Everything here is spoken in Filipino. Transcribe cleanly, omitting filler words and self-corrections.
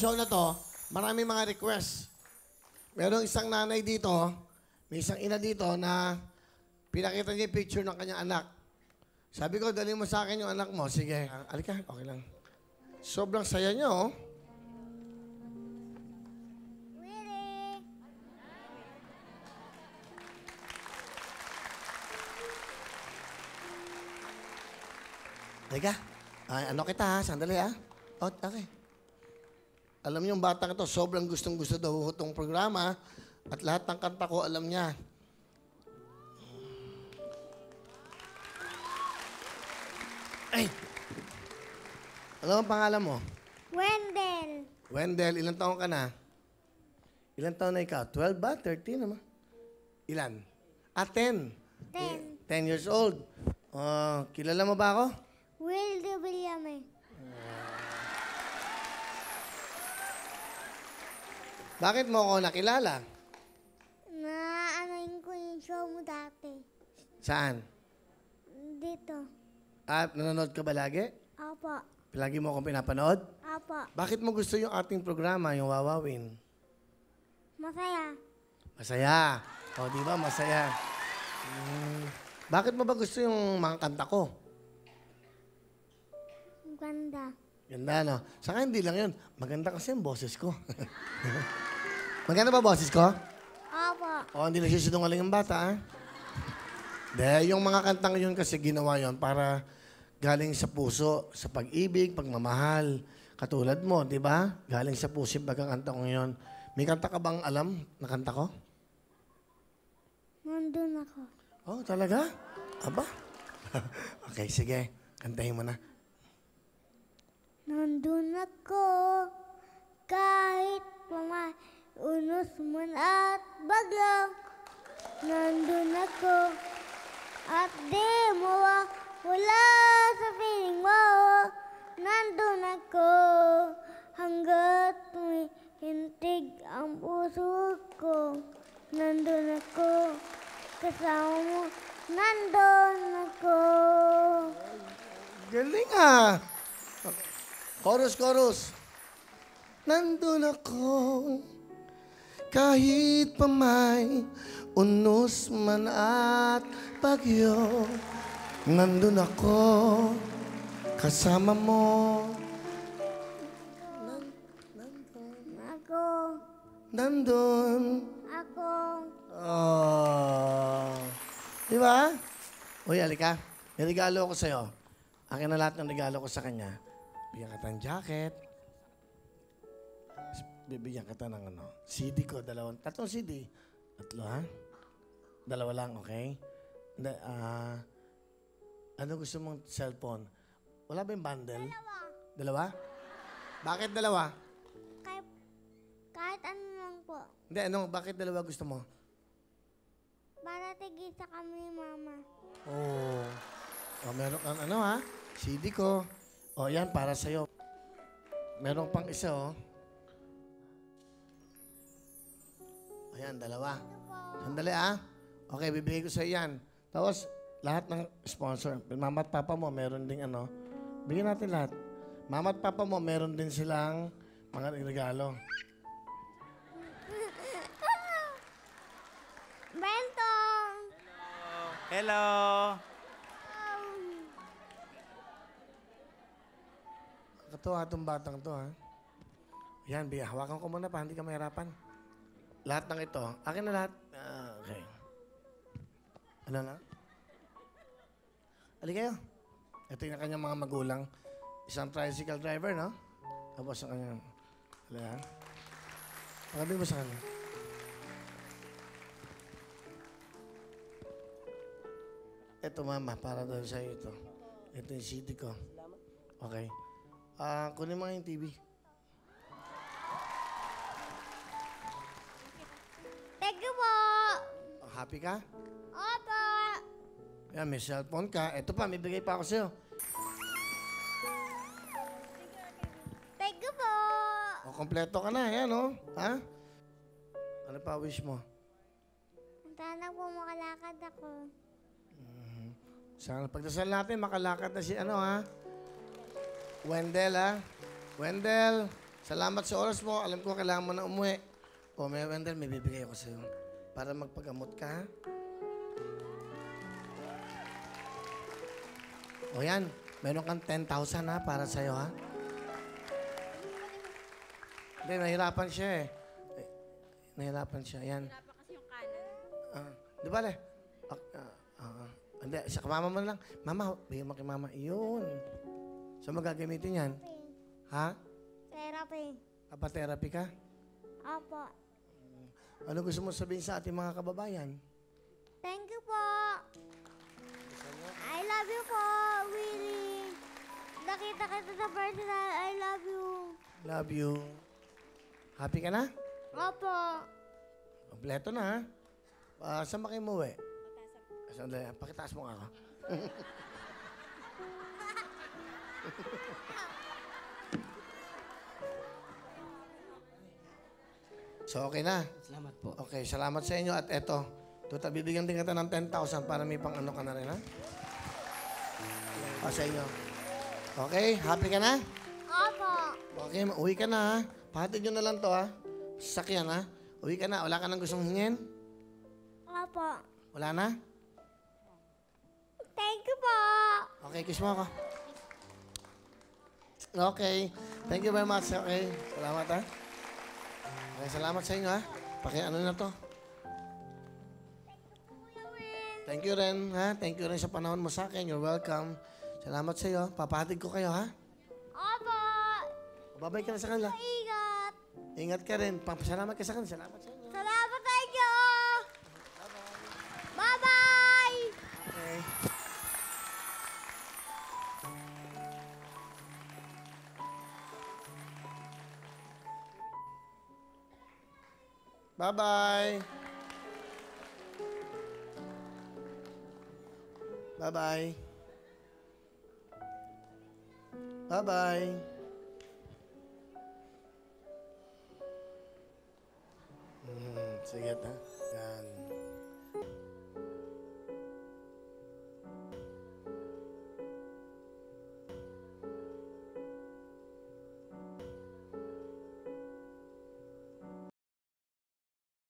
show na to, marami mga request. Merong isang nanay dito, may isang ina dito na pinakita niya yung picture ng kanyang anak. Sabi ko, dali mo sa akin yung anak mo. Sige, alika, okay lang. Sobrang saya niya, oh. Willie! Teka, ano kita ha? Sandali ha? Oh, okay. Alam niyo yung batang ito, sobrang gustong-gusto daw itong programa at lahat ng kanta ko alam niya. Ay! Ano ang pangalan mo? Wendell! Wendell, ilang taon ka na? Ilang taon na ikaw? 12 ba? 13 naman? Ilan? 10. 10 years old. Kilala mo ba ako? Will de Villame. Bakit mo ako nakilala? Naanayin ko yung show mo dati. Saan? Dito. At nanonood ka ba lagi? Apo. Lagi mo akong pinapanood? Apo. Bakit mo gusto yung ating programa, yung Wawawin? Masaya. Masaya. O, di ba? Masaya. Bakit mo ba gusto yung mga kanta ko? Ganda. Ganda, no? Saka hindi lang yun. Maganda kasi yung boses ko. Maganda ba boses ko? Apo. O, hindi nagsisinungaling ang bata, ah? De, yung mga kantang yun kasi ginawa yun para galing sa puso, sa pag-ibig, pagmamahal. Katulad mo, di ba? Galing sa puso yung pagkakanta ko ngayon. May kanta ka bang alam na kanta ko? Nandun ako. Oh, talaga? Aba? Okay, sige. Kantahin mo na. Nandun ako, kahit pamay, unos man at baglang. Nandun ako, at di mo wala sa piling mo. Nandun ako, hanggat tumihintig ang puso ko. Nandun ako, kasama mo, nandun ako. Galing ah! Chorus, chorus. Nandun ako, kahit pa may unos man at bagyo. Nandun ako, kasama mo. Ako, Nandun. ako. Oh. Di ba? Uy, halika. May regalo ako sa'yo. Akin na lahat ng regalo ko sa kanya. Bigyan kita ng jacket. Bibigyan kita ng CD ko, tatlong CD. Tatlo, ha? Dalawa lang, okay? Ano gusto mong cellphone? Wala ba yung bundle? Dalawa? Bakit dalawa? Kahit ano lang po. Hindi, bakit dalawa gusto mo? Para tigisa kami, Mama. Oh. Oh, meron kang ha? CD ko. Oh, yan, para sa'yo. Meron pang isa, oh. Ayan, dalawa. Sandali, Okay, bibigay ko sa'yo yan. Tapos, lahat ng sponsor. Mama at papa mo, meron ding Bigyan natin lahat. Mama at papa mo, meron din silang mga regalo. Bentong! Hello! Katuwa itong batang to, ha? Yan, hawakan ko muna pa, hindi ka mahirapan. Lahat ng ito. Akin na lahat. Okay. Ano na? Ali kayo. Ito yung kanyang mga magulang. Isang tricycle driver, no? Tapos ang kanyang... Alam. Pagkabi mo sa kanya. Ito, mama, para doon sa'yo ito. Ito yung CD ko. Okay. Kunin mo yung TV. Thank you po! Happy ka? Opo! Yan, may cellphone ka. Ito pa, may bigay pa ako sa'yo. Thank you po! O, kompleto ka na. Yan, oh. Ha? Ano pa wish mo? Sana po makalakad ako. Sana pagdasal natin, makalakad na si ha? Wendell, ha? Wendell, Salamat sa oras mo. Alam ko kailangan mo na umuwi. O, may Wendell, may bibigay ako sa'yo. Para magpagamot ka, ha? O yan, meron kang 10,000 ha, para sa'yo ha. Hindi, nahirapan siya eh. Nahirapan siya, yan. Hirapan kasi yung kanan. Di ba le? Hindi, sa mama mo na lang. Mama, bigyan mo kay mama. Iyon. So magagamitin yan? Ha? Therapy. Papa-therapy ka? Opo. Ano gusto mo sabihin sa ating mga kababayan? Thank you po. I love you po, Willie. Nakita kita sa personal. I love you. Love you. Happy ka na? Opo. Kompleto na ha? Saan ba kayo umuwi? Sandali, pakitaas mo nga ako. So, okay na? Salamat po. Okay, salamat sa inyo. At eto, tuta, bibigyan din kita ng 10,000 para may pang ano ka na rin, ha? Sa inyo. Okay, happy ka na? Opo. Okay, uwi ka na, ha? Pahatid nyo na lang to, ha? Sasakyan, ha? Uwi ka na. Wala ka nang gustong hingin? Opo. Wala na? Thank you po. Okay, kiss mo ako. Okay. Thank you very much. Okay. Salamat, ha? Okay, salamat sa inyo, ha? Ano na to? Kuya Will. Thank you rin, ha? Thank you rin sa panahon mo sa akin. You're welcome. Salamat sa iyo. Papahatid ko kayo, ha? Opo. Babay ka na sa kanila. Ingat. Ingat ka rin. Salamat ka sa kanila. Salamat sa inyo. Salamat sa inyo. Bye-bye. Okay. Bye-bye. Bye-bye. Bye-bye. Sige, ha? Yan.